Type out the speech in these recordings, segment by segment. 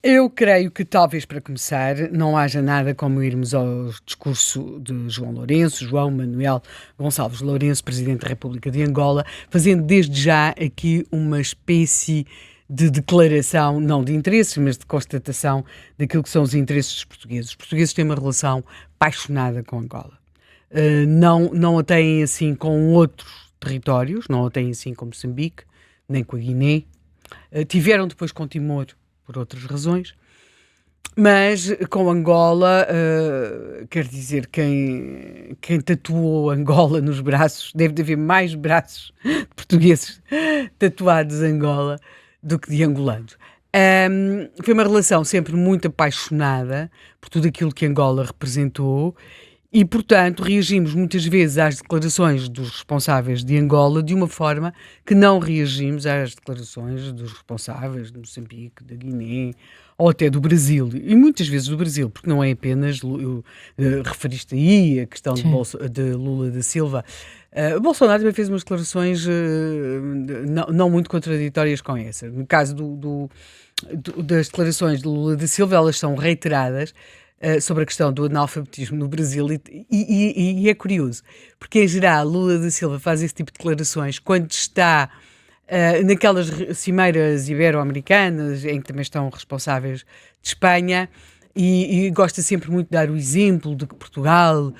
Eu creio que talvez para começar não haja nada como irmos ao discurso de João Lourenço, João Manuel Gonçalves Lourenço, Presidente da República de Angola, fazendo desde já aqui uma espécie de declaração, não de interesses, mas de constatação daquilo que são os interesses dos portugueses. Os portugueses têm uma relação apaixonada com Angola. Não a têm assim com outros territórios, não a têm assim com Moçambique, nem com a Guiné. Tiveram depois com Timor por outras razões, mas com Angola, quer dizer, quem tatuou Angola nos braços, deve de haver mais braços de portugueses tatuados em Angola do que de angolanos. Foi uma relação sempre muito apaixonada por tudo aquilo que Angola representou e, portanto, reagimos muitas vezes às declarações dos responsáveis de Angola de uma forma que não reagimos às declarações dos responsáveis de Moçambique, da Guiné ou até do Brasil. E muitas vezes do Brasil, porque não é apenas, referiste aí a questão de Lula da Silva. Bolsonaro também fez umas declarações não muito contraditórias com essa. No caso das declarações de Lula da Silva, elas são reiteradas sobre a questão do analfabetismo no Brasil e é curioso, porque em geral Lula da Silva faz esse tipo de declarações quando está naquelas cimeiras ibero-americanas em que também estão responsáveis de Espanha e gosta sempre muito de dar o exemplo de que Portugal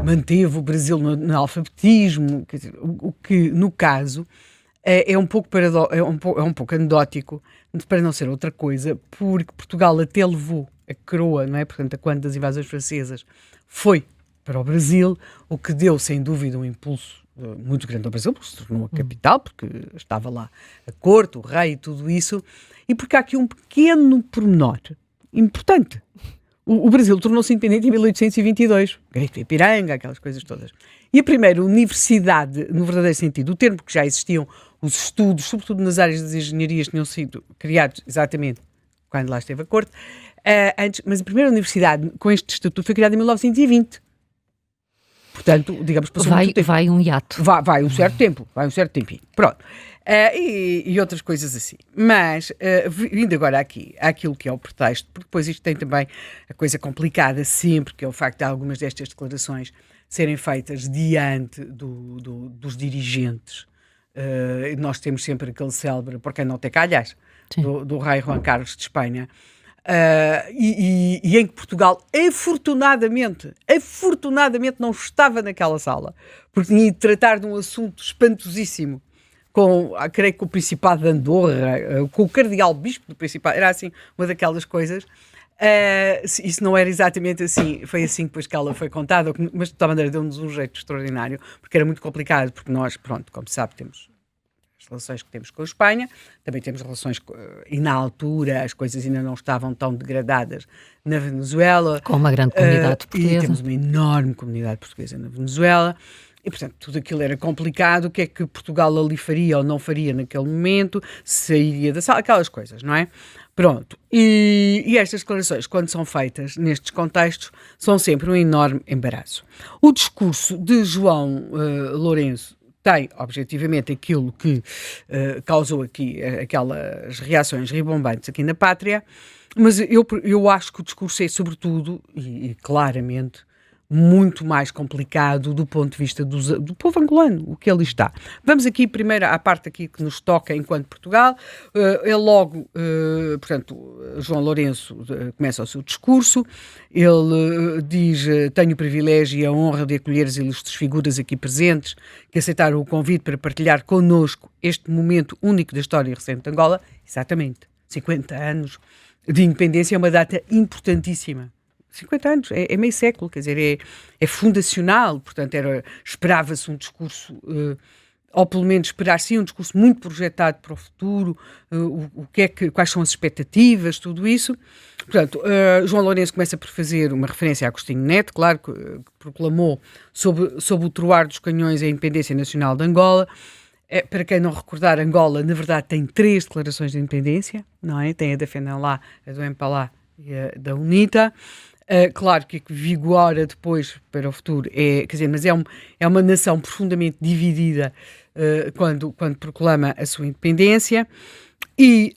manteve o Brasil no analfabetismo, quer dizer, o que no caso é um pouco anedótico, para não ser outra coisa, porque Portugal até levou a coroa, não é? Portanto, a quando das invasões francesas foi para o Brasil, o que deu, sem dúvida, um impulso muito grande ao Brasil, porque se tornou a capital, porque estava lá a corte, o rei e tudo isso, e porque há aqui um pequeno pormenor importante. O Brasil tornou-se independente em 1822, Grito de Ipiranga, aquelas coisas todas. E a primeira universidade, no verdadeiro sentido, o termo que já existiam, os estudos, sobretudo nas áreas das engenharias, tinham sido criados exatamente quando lá esteve a corte, antes, mas a primeira universidade com este estatuto foi criada em 1920. Portanto, digamos, passou muito tempo. Vai um hiato. Vai um certo tempo, vai um certo tempinho. Pronto. E outras coisas assim. Mas, vindo agora aqui, àquilo que é o pretexto, porque depois isto tem também a coisa complicada sempre, que é o facto de algumas destas declarações serem feitas diante dos dirigentes. Nós temos sempre aquele célebre, por quem não tem calhas, do rei Juan Carlos de Espanha, e em que Portugal, afortunadamente, não estava naquela sala, porque tinha de tratar de um assunto espantosíssimo, creio que o Principado de Andorra, com o Cardeal Bispo do Principado, era assim, uma daquelas coisas. Isso não era exatamente assim, foi assim depois que ela foi contada, mas de toda maneira deu-nos um jeito extraordinário, porque era muito complicado, porque nós, pronto, como se sabe, temos as relações que temos com a Espanha, também temos relações, e na altura as coisas ainda não estavam tão degradadas na Venezuela. Com uma grande comunidade portuguesa. E temos uma enorme comunidade portuguesa na Venezuela. E, portanto, tudo aquilo era complicado. O que é que Portugal ali faria ou não faria naquele momento? Sairia da sala, aquelas coisas, não é? Pronto. E estas declarações, quando são feitas nestes contextos, são sempre um enorme embaraço. O discurso de João Lourenço tem, objetivamente, aquilo que causou aqui aquelas reações ribombantes aqui na pátria, mas eu acho que o discurso é, sobretudo, e claramente, muito mais complicado do ponto de vista do povo angolano, o que ali está. Vamos aqui primeiro à parte aqui que nos toca enquanto Portugal. Ele logo, portanto, João Lourenço começa o seu discurso, ele diz: tenho o privilégio e a honra de acolher as ilustres figuras aqui presentes que aceitaram o convite para partilhar connosco este momento único da história recente de Angola. Exatamente, 50 anos de independência é uma data importantíssima. 50 anos, é meio século, quer dizer, é fundacional, portanto esperava-se um discurso, ou pelo menos esperar-se um discurso muito projetado para o futuro, quais são as expectativas, tudo isso. Portanto, João Lourenço começa por fazer uma referência a Agostinho Neto, claro, que proclamou sob o troar dos canhões a independência nacional de Angola. Para quem não recordar, Angola, na verdade, tem 3 declarações de independência, não é? Tem a da FENALA, a do MPLA e a da UNITA. Claro que vigora depois para o futuro, quer dizer, mas é uma nação profundamente dividida quando proclama a sua independência e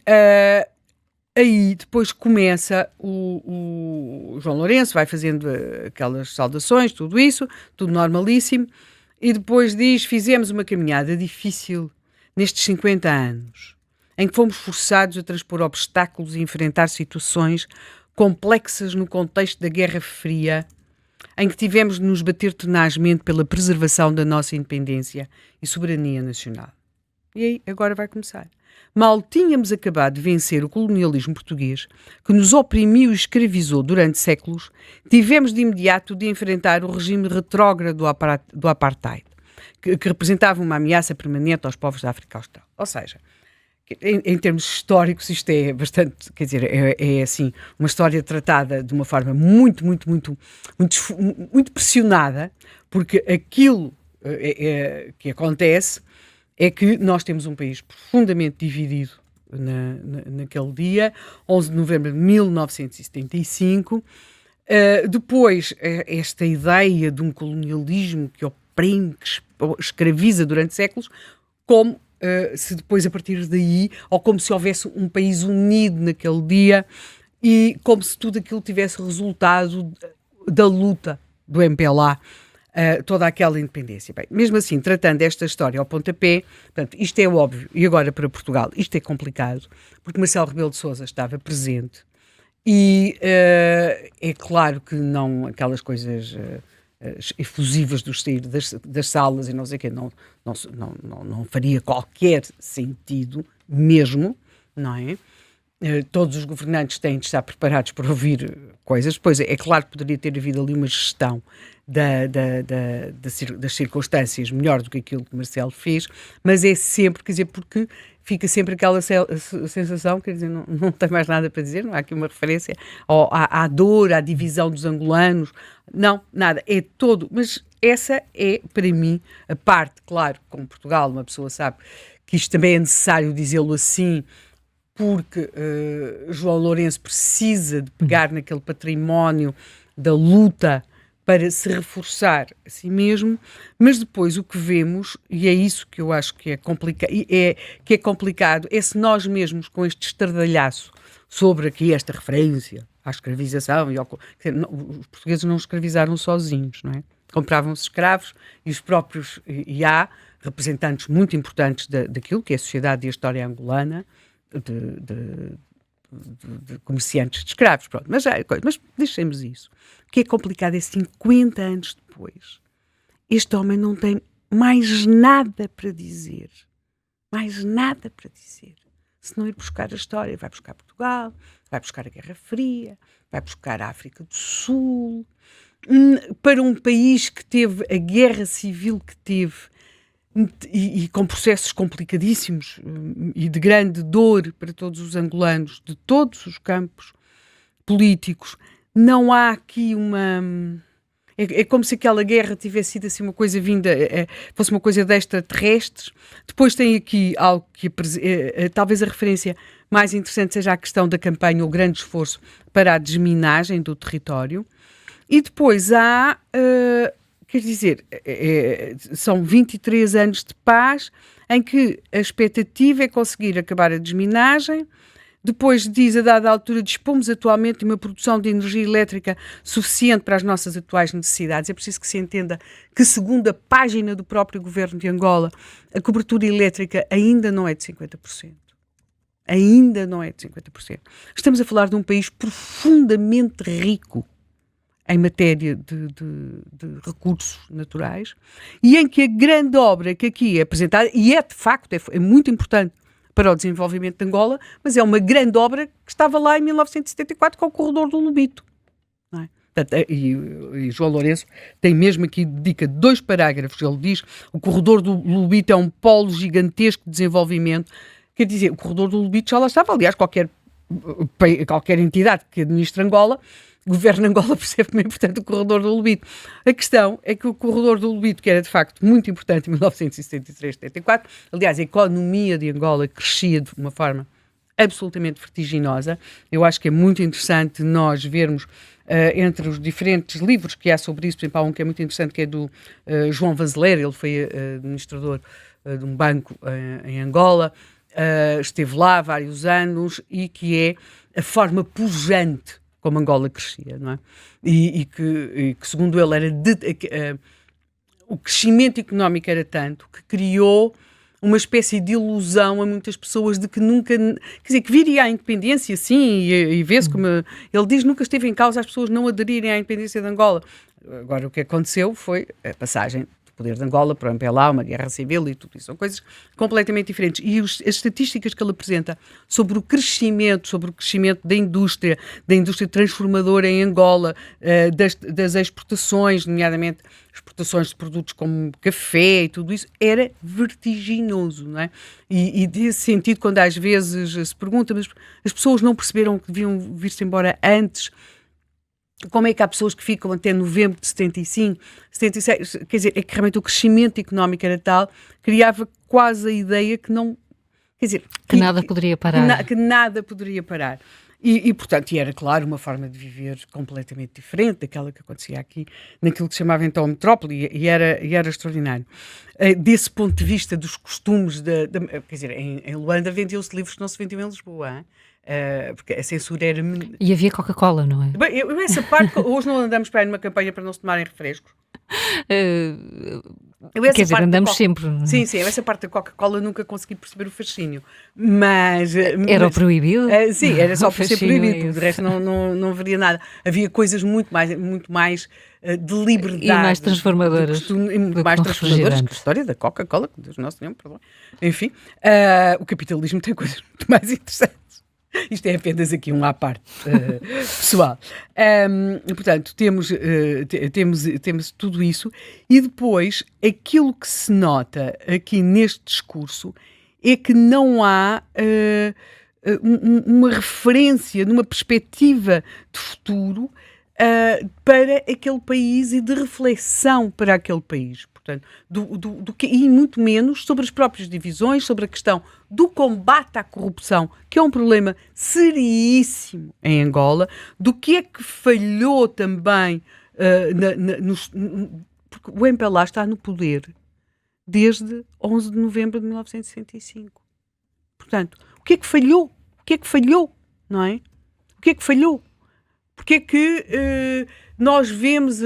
aí depois começa o João Lourenço, vai fazendo aquelas saudações, tudo isso, tudo normalíssimo, e depois diz: fizemos uma caminhada difícil nestes 50 anos, em que fomos forçados a transpor obstáculos e enfrentar situações complexas no contexto da Guerra Fria, em que tivemos de nos bater tenazmente pela preservação da nossa independência e soberania nacional. E aí, agora vai começar. Mal tínhamos acabado de vencer o colonialismo português, que nos oprimiu e escravizou durante séculos, tivemos de imediato de enfrentar o regime retrógrado do apartheid, que representava uma ameaça permanente aos povos da África Austral. Ou seja, em termos históricos, isto é bastante, quer dizer, é assim, uma história tratada de uma forma muito pressionada, porque aquilo que acontece é que nós temos um país profundamente dividido naquele dia, 11 de novembro de 1975. Depois, esta ideia de um colonialismo que oprime, que escraviza durante séculos, como se depois, a partir daí, ou como se houvesse um país unido naquele dia e como se tudo aquilo tivesse resultado da luta do MPLA, toda aquela independência. Bem, mesmo assim, tratando esta história ao pontapé, portanto, isto é óbvio, e agora para Portugal, isto é complicado, porque Marcelo Rebelo de Sousa estava presente e é claro que não aquelas coisas efusivas dos sair das salas e não sei o quê, não faria qualquer sentido mesmo, não é? Todos os governantes têm de estar preparados para ouvir coisas. Depois, é claro que poderia ter havido ali uma gestão das circunstâncias melhor do que aquilo que Marcelo fez, mas é sempre, quer dizer, porque fica sempre aquela sensação, quer dizer, não tem mais nada para dizer, não há aqui uma referência à dor, à divisão dos angolanos, não, nada, é todo, mas essa é, para mim, a parte, claro, como Portugal, uma pessoa sabe que isto também é necessário dizê-lo assim, porque João Lourenço precisa de pegar naquele património da luta para se reforçar a si mesmo, mas depois o que vemos, e é isso que eu acho que é complicado, é se nós mesmos, com este estardalhaço sobre aqui esta referência à escravização, os portugueses não escravizaram sozinhos, não é? Compravam-se escravos e os próprios, e há representantes muito importantes daquilo que é a sociedade e a história angolana, de comerciantes de escravos, pronto, mas deixemos isso. O que é complicado é 50 anos depois, este homem não tem mais nada para dizer, se não ir buscar a história, vai buscar Portugal, vai buscar a Guerra Fria, vai buscar a África do Sul, para um país que teve a guerra civil que teve, e com processos complicadíssimos e de grande dor para todos os angolanos, de todos os campos políticos. Não há aqui uma... É como se aquela guerra tivesse sido assim uma coisa vinda, fosse uma coisa de extraterrestres. Depois tem aqui algo que talvez a referência mais interessante seja a questão da campanha, o grande esforço para a desminagem do território. E depois há... quer dizer, são 23 anos de paz em que a expectativa é conseguir acabar a desminagem. Depois diz, a dada altura, dispomos atualmente de uma produção de energia elétrica suficiente para as nossas atuais necessidades. É preciso que se entenda que, segundo a página do próprio governo de Angola, a cobertura elétrica ainda não é de 50%. Ainda não é de 50%. Estamos a falar de um país profundamente rico em matéria de recursos naturais, e em que a grande obra que aqui é apresentada, e é de facto, é muito importante para o desenvolvimento de Angola, mas é uma grande obra que estava lá em 1974 com o Corredor do Lobito. Não é? Portanto, e João Lourenço tem mesmo aqui, dedica 2 parágrafos, ele diz: o Corredor do Lobito é um polo gigantesco de desenvolvimento. Quer dizer, o Corredor do Lobito já lá estava, aliás, qualquer entidade que administra Angola, governa Angola, percebe como é importante o Corredor do Lobito. A questão é que o Corredor do Lobito, que era de facto muito importante em 1973-74, aliás, a economia de Angola crescia de uma forma absolutamente vertiginosa. Eu acho que é muito interessante nós vermos entre os diferentes livros que há sobre isso. Por exemplo, há um que é muito interessante, que é do João Vanzeler. Ele foi administrador de um banco em Angola, esteve lá há vários anos, e que é a forma pujante como Angola crescia, não é? E que segundo ele, o crescimento económico era tanto que criou uma espécie de ilusão a muitas pessoas de que nunca, quer dizer, que viria à independência, sim, e vê-se como ele diz, nunca esteve em causa as pessoas não aderirem à independência de Angola. Agora, o que aconteceu foi a passagem do poder de Angola para o MPLA, uma guerra civil e tudo isso. São coisas completamente diferentes. E as estatísticas que ele apresenta sobre o crescimento da indústria transformadora em Angola, das exportações, nomeadamente exportações de produtos como café e tudo isso, era vertiginoso, não é? E desse sentido, quando às vezes se pergunta, mas as pessoas não perceberam que deviam vir-se embora antes. Como é que há pessoas que ficam até novembro de 75, 76? Quer dizer, é que realmente o crescimento económico era tal, criava quase a ideia que não... Quer dizer... Que nada poderia parar. Que nada poderia parar. Portanto, era, claro, uma forma de viver completamente diferente daquela que acontecia aqui, naquilo que se chamava então a metrópole, e era extraordinário. Desse ponto de vista dos costumes, quer dizer, em Luanda vendiam-se livros que não se vendiam em Lisboa, hein? Porque a censura era... E havia Coca-Cola, não é? Bem, essa parte, hoje não andamos para aí numa campanha para não se tomarem refrescos. Quer dizer, andamos sempre. Não é? Sim, essa parte da Coca-Cola nunca consegui perceber o fascínio. Mas... Era o proibido? Sim, era só por ser proibido, de resto não haveria nada. Havia coisas muito mais de liberdade. E mais transformadoras. Mais transformadoras que a história da Coca-Cola, que Deus nosso Senhor, perdão. Enfim, o capitalismo tem coisas muito mais interessantes. Isto é apenas aqui um à parte pessoal. Portanto, temos tudo isso e depois aquilo que se nota aqui neste discurso é que não há uma referência, numa perspectiva de futuro para aquele país e de reflexão para aquele país. Portanto, e muito menos sobre as próprias divisões, sobre a questão do combate à corrupção, que é um problema seríssimo em Angola, do que é que falhou também, porque o MPLA está no poder desde 11 de novembro de 1965. Portanto, o que é que falhou? O que é que falhou? Não é? O que é que falhou? Porque é que nós vemos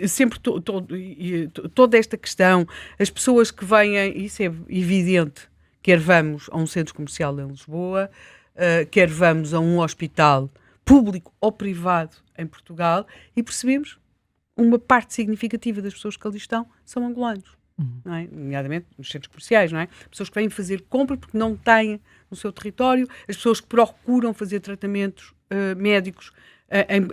sempre toda esta questão, as pessoas que vêm, isso é evidente, quer vamos a um centro comercial em Lisboa, quer vamos a um hospital público ou privado em Portugal e percebemos uma parte significativa das pessoas que ali estão são angolanos. Não é? Nomeadamente nos centros comerciais, não é? Pessoas que vêm fazer compras porque não têm no seu território, as pessoas que procuram fazer tratamentos médicos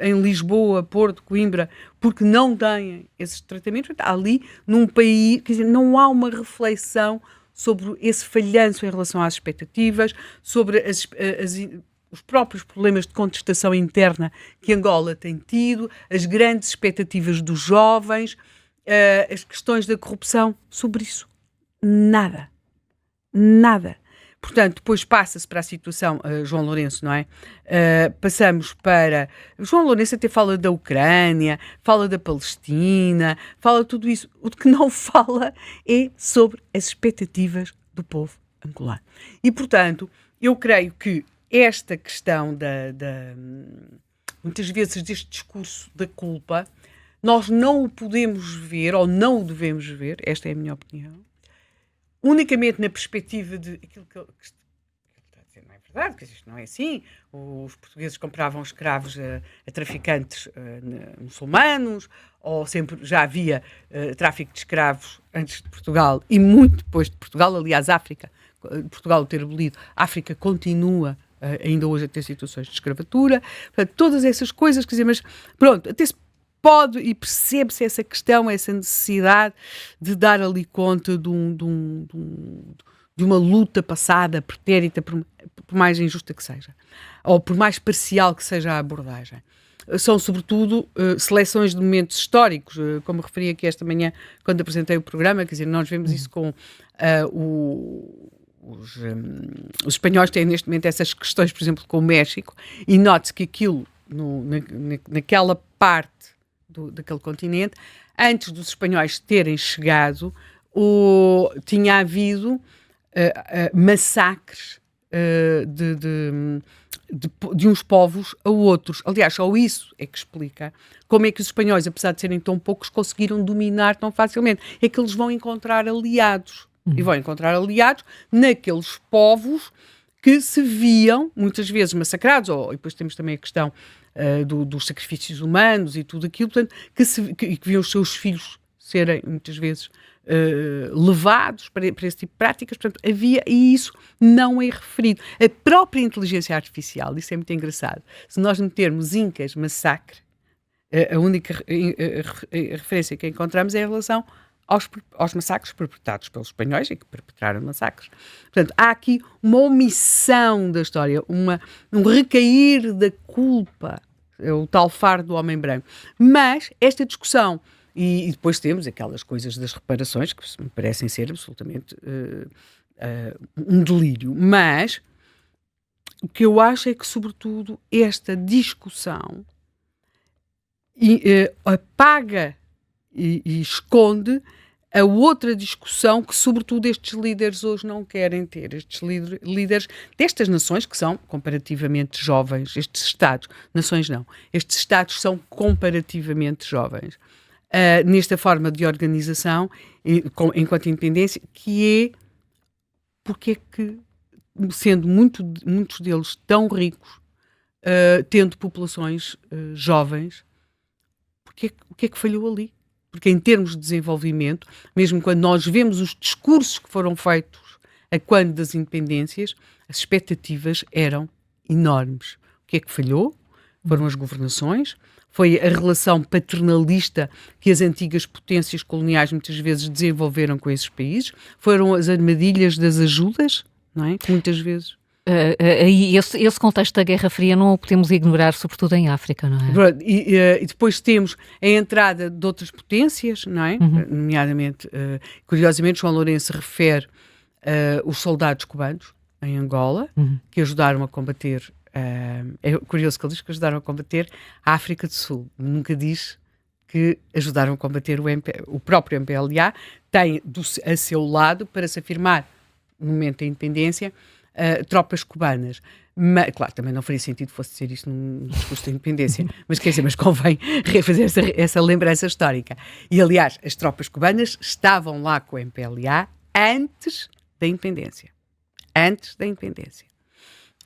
em Lisboa, Porto, Coimbra, porque não têm esses tratamentos. Ali, num país, quer dizer, não há uma reflexão sobre esse falhanço em relação às expectativas, sobre os próprios problemas de contestação interna que Angola tem tido, as grandes expectativas dos jovens, as questões da corrupção, sobre isso, nada. Portanto, depois passa-se para a situação João Lourenço, não é? Passamos para... João Lourenço até fala da Ucrânia, fala da Palestina, fala tudo isso. O que não fala é sobre as expectativas do povo angolano. E, portanto, eu creio que esta questão muitas vezes deste discurso da culpa, nós não o podemos ver, ou não o devemos ver, esta é a minha opinião, unicamente na perspectiva de aquilo que ele está a dizer, não é verdade, porque isto não é assim. Os portugueses compravam escravos a traficantes muçulmanos, ou sempre já havia tráfico de escravos antes de Portugal e muito depois de Portugal. Aliás, Portugal ter abolido, a África continua ainda hoje a ter situações de escravatura. Portanto, todas essas coisas, quer dizer, mas pronto, até se pode e percebe-se essa questão, essa necessidade de dar ali conta de uma luta passada, pretérita, por mais injusta que seja, ou por mais parcial que seja a abordagem. São, sobretudo, seleções de momentos históricos, como referi aqui esta manhã, quando apresentei o programa, quer dizer, nós vemos isso com os espanhóis têm neste momento essas questões, por exemplo, com o México, e note-se que aquilo, naquela parte daquele continente, antes dos espanhóis terem chegado, tinha havido massacres de uns povos a outros. Aliás, só isso é que explica como é que os espanhóis, apesar de serem tão poucos, conseguiram dominar tão facilmente. É que eles vão encontrar aliados. E vão encontrar aliados naqueles povos que se viam, muitas vezes, massacrados, e depois temos também a questão dos sacrifícios humanos e tudo aquilo, portanto, que viam os seus filhos serem, muitas vezes, levados para esse tipo de práticas, portanto, havia, e isso não é referido. A própria inteligência artificial, isso é muito engraçado, se nós metermos Incas massacre, a única referência que encontramos é em relação aos massacres perpetrados pelos espanhóis e que perpetraram massacres. Portanto, há aqui uma omissão da história, um recair da culpa, o tal fardo do homem branco. Mas esta discussão, e depois temos aquelas coisas das reparações, que me parecem ser absolutamente um delírio, mas o que eu acho é que, sobretudo, esta discussão apaga e esconde a outra discussão que, sobretudo, estes líderes hoje não querem ter. Estes líderes destas nações, que são comparativamente jovens, estes Estados, nações não, estes Estados são comparativamente jovens, nesta forma de organização, enquanto independência, que é porque é que, sendo muitos deles tão ricos, tendo populações jovens, o que é que falhou ali? Porque em termos de desenvolvimento, mesmo quando nós vemos os discursos que foram feitos a quando das independências, as expectativas eram enormes. O que é que falhou? Foram as governações, foi a relação paternalista que as antigas potências coloniais muitas vezes desenvolveram com esses países, foram as armadilhas das ajudas, não é? Que muitas vezes... Esse contexto da Guerra Fria não o podemos ignorar, sobretudo em África, não é? E depois temos a entrada de outras potências, não é? Nomeadamente, curiosamente, João Lourenço refere os soldados cubanos em Angola, que ajudaram a combater, é curioso que ele diz que ajudaram a combater a África do Sul, nunca diz que ajudaram a combater o próprio MPLA, tem a seu lado, para se afirmar no momento da independência, tropas cubanas. Mas, claro, também não faria sentido fosse dizer isto num discurso da independência, mas quer dizer, mas convém refazer essa lembrança histórica. E, aliás, as tropas cubanas estavam lá com o MPLA antes da independência. Antes da independência.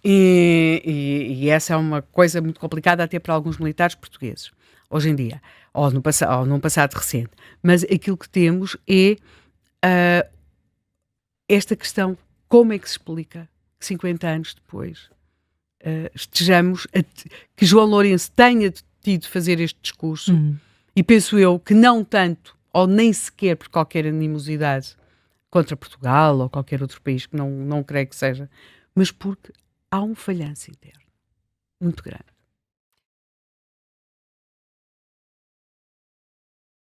E essa é uma coisa muito complicada até para alguns militares portugueses, hoje em dia, ou num passado recente. Mas aquilo que temos é esta questão, como é que se explica que 50 anos depois que João Lourenço tenha tido de fazer este discurso, e penso eu que não tanto, ou nem sequer por qualquer animosidade contra Portugal ou qualquer outro país, que não creio que seja, mas porque há um falhanço interno muito grande.